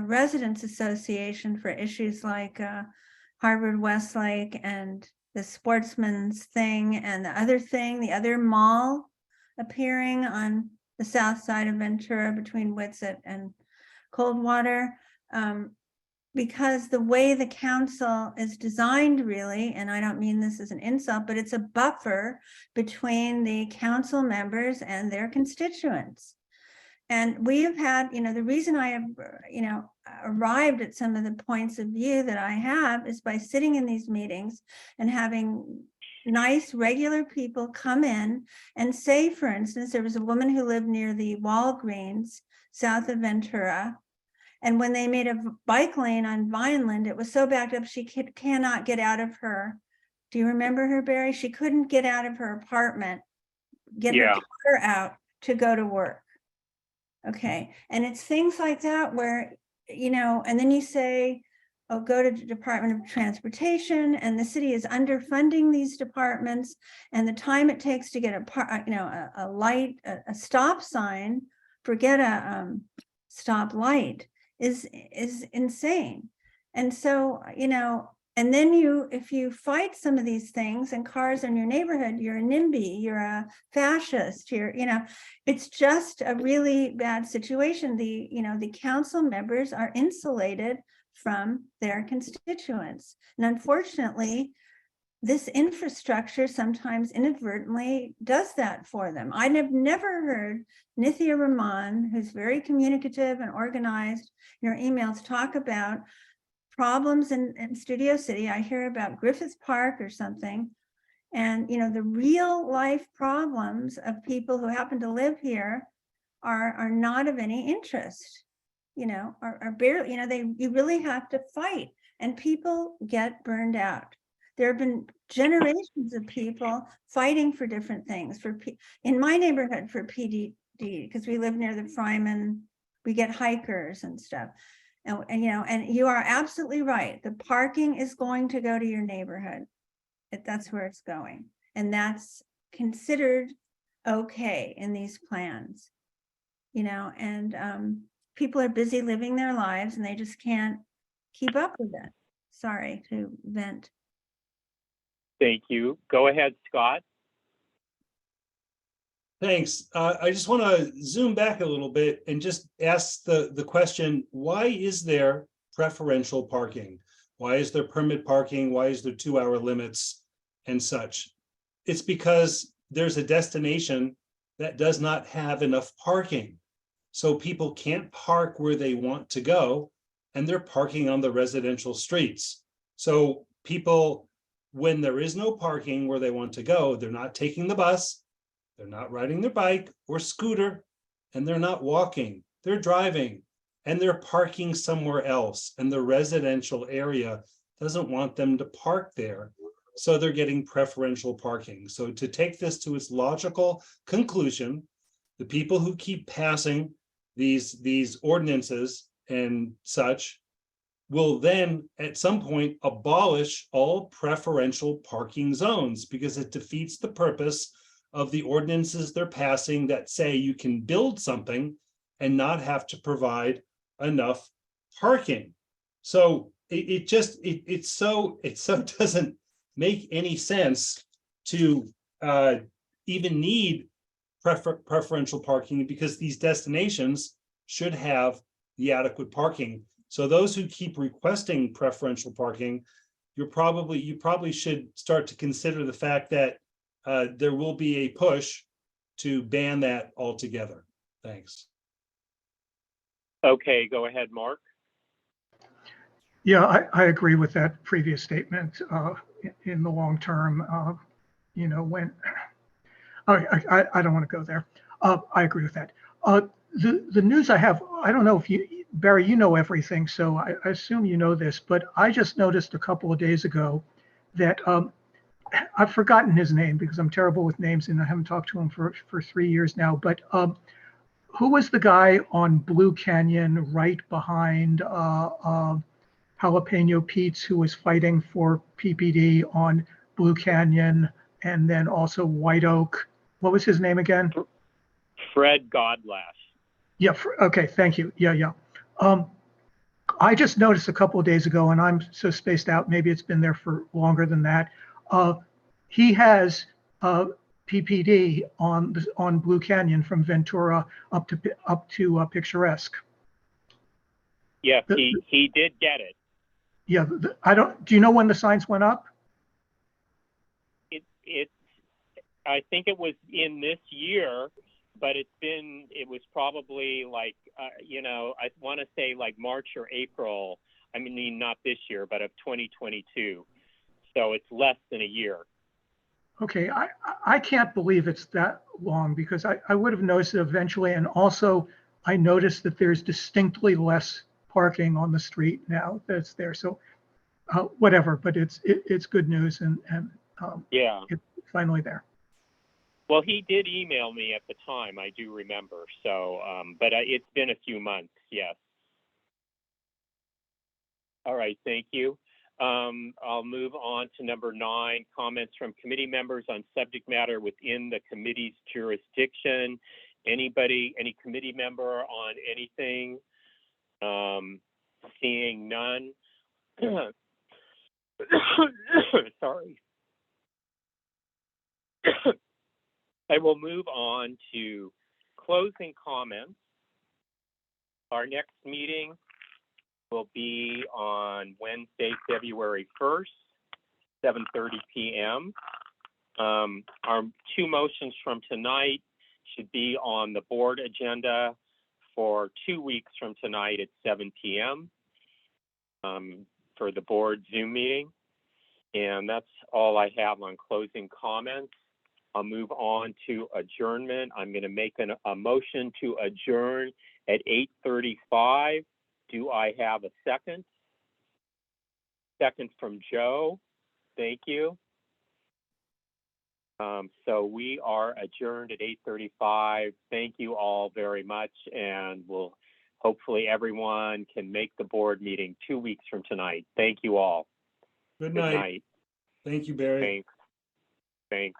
Residents Association for issues like Harvard Westlake and the Sportsman's thing and the other mall appearing on the south side of Ventura between Whitsett and Coldwater, because the way the council is designed really, and I don't mean this as an insult, but it's a buffer between the council members and their constituents. And we have had, you know, the reason I have, you know, arrived at some of the points of view that I have is by sitting in these meetings and having nice, regular people come in and say, for instance, there was a woman who lived near the Walgreens south of Ventura. And when they made a bike lane on Vineland, it was so backed up, she cannot get out of her. Do you remember her, Barry? She couldn't get out of her apartment, get her car out to go to work. Okay, and it's things like that where, you know, and then you say, oh, go to the Department of Transportation, and the city is underfunding these departments, and the time it takes to get a light, a stop sign, forget a stop light, is insane. And so, you know, and then if you fight some of these things and cars in your neighborhood, you're a NIMBY, you're a fascist, you know, it's just a really bad situation. The council members are insulated from their constituents. And unfortunately, this infrastructure sometimes inadvertently does that for them. I have never heard Nithya Raman, who's very communicative and organized in her emails, talk about problems in Studio City. I hear about Griffith Park or something. And, you know, the real life problems of people who happen to live here are not of any interest, you know, are barely, you know, you really have to fight, and people get burned out. There have been generations of people fighting for different things. In my neighborhood for PDD, because we live near the Fryman, we get hikers and stuff. And you know, and you are absolutely right. The parking is going to go to your neighborhood. That's where it's going. And that's considered okay in these plans, you know, and people are busy living their lives and they just can't keep up with it. Sorry to vent. Thank you. Go ahead, Scott. Thanks. I just want to zoom back a little bit and just ask the question, why is there preferential parking? Why is there permit parking? Why is there 2-hour limits and such? It's because there's a destination that does not have enough parking. So people can't park where they want to go, and they're parking on the residential streets. So people, when there is no parking where they want to go, they're not taking the bus, they're not riding their bike or scooter, and they're not walking, they're driving, and they're parking somewhere else. And the residential area doesn't want them to park there. So they're getting preferential parking. So to take this to its logical conclusion, the people who keep passing these ordinances and such will then at some point abolish all preferential parking zones, because it defeats the purpose of the ordinances they're passing that say you can build something and not have to provide enough parking. So it so doesn't make any sense to even need preferential parking, because these destinations should have the adequate parking. So those who keep requesting preferential parking, you probably should start to consider the fact that there will be a push to ban that altogether. Thanks. Okay, go ahead, Mark. Yeah, I agree with that previous statement. In the long term, when I don't want to go there. I agree with that. The news I have, I don't know if Barry, you know everything, so I assume you know this, but I just noticed a couple of days ago that I've forgotten his name because I'm terrible with names and I haven't talked to him for 3 years now. But who was the guy on Blue Canyon right behind Jalapeno Pete's, who was fighting for PPD on Blue Canyon and then also White Oak? What was his name again? Fred Godlash. Yeah. Okay. Thank you. Yeah. I just noticed a couple of days ago, and I'm so spaced out, maybe it's been there for longer than that. He has PPD on Blue Canyon from Ventura up to Picturesque. Yes, he did get it. Yeah. Do you know when the signs went up? I think it was in this year, but it was probably like, I want to say like March or April. I mean, not this year, but of 2022. So it's less than a year. Okay, I can't believe it's that long, because I would have noticed it eventually. And also I noticed that there's distinctly less parking on the street now that's there. So whatever, but it's good news, and yeah, it's finally there. Well, he did email me at the time, I do remember. So, but it's been a few months, yes. All right, thank you. I'll move on to number 9, comments from committee members on subject matter within the committee's jurisdiction. Any committee member on anything? Seeing none. Sorry. I will move on to closing comments. Our next meeting will be on Wednesday, February 1st, 7:30 p.m. Our 2 motions from tonight should be on the board agenda for 2 weeks from tonight at 7 p.m. For the board Zoom meeting. And that's all I have on closing comments. I'll move on to adjournment. I'm going to make a motion to adjourn at 8:35. Do I have a second? Second from Joe. Thank you. So we are adjourned at 8:35. Thank you all very much, and hopefully everyone can make the board meeting 2 weeks from tonight. Thank you all. Good night. Thank you, Barry. Thanks.